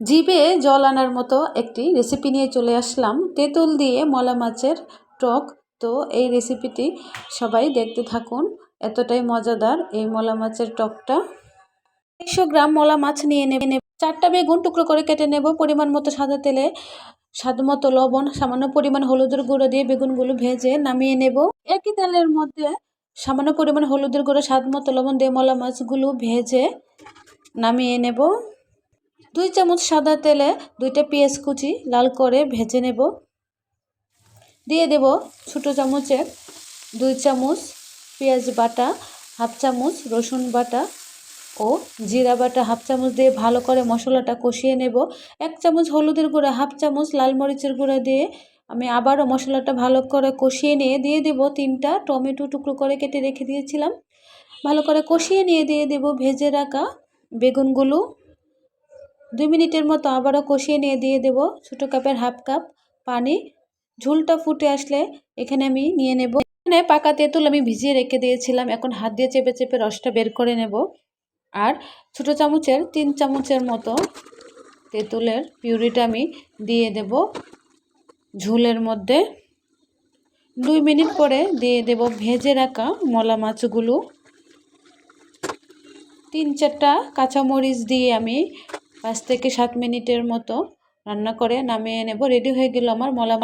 জিভে জল আনার মতো একটি রেসিপি নিয়ে চলে আসলাম, তেঁতুল দিয়ে মলা মাছের টক। তো এই রেসিপিটি সবাই দেখতে থাকুন, এতটাই মজাদার এই মলা মাছের টকটা। 100 গ্রাম মলা মাছ নিয়ে নেব। 4টা বেগুন টুকরো করে কেটে নেব। পরিমাণ মতো সাদা তেলে স্বাদ মতো লবণ, সামান্য পরিমাণ হলুদের গুঁড়ো দিয়ে বেগুনগুলো ভেজে নামিয়ে নেব। একই তেলের মধ্যে সামান্য পরিমাণ হলুদের গুঁড়ো, স্বাদ মতো লবণ দিয়ে মলা মাছগুলো ভেজে নামিয়ে নেব। 2 চামচ সাদা তেলে 2টা পেঁয়াজ কুচি লাল করে ভেজে নেব। দিয়ে দেব ছোটো চামচের 2 চামচ পেঁয়াজ বাটা, হাফ চামচ রসুন বাটা ও জিরা বাটা হাফ চামচ দিয়ে ভালো করে মশলাটা কষিয়ে নেব। 1 চামচ হলুদের গুঁড়া, হাফ চামচ লাল মরিচের গুঁড়া দিয়ে আমি আবারও মশলাটা ভালো করে কষিয়ে নিয়ে দিয়ে দেব 3টা টমেটো টুকরো করে কেটে রেখে দিয়েছিলাম। ভালো করে কষিয়ে নিয়ে দিয়ে দেব ভেজে রাখা বেগুনগুলো। 2 মিনিটের মতো আবারও কষিয়ে নিয়ে দিয়ে দেব ছোটো কাপের হাফ কাপ পানি। ঝোলটা ফুটে আসলে এখানে আমি নিয়ে নেব, এখানে পাকা তেঁতুল আমি ভিজিয়ে রেখে দিয়েছিলাম। এখন হাত দিয়ে চেপে চেপে রসটা বের করে নেব। আর ছোটো চামচের 3 চামচের মতো তেঁতুলের পিউরিটা আমি দিয়ে দেব ঝোলের মধ্যে। 2 মিনিট পরে দিয়ে দেব ভেজে রাখা মলা মাছগুলো। 3-4টা কাঁচামরিচ দিয়ে আমি 5 থেকে 7 মিনিটের মতো রান্না করে নামিয়ে নেব। রেডি হয়ে গেল আমার মলা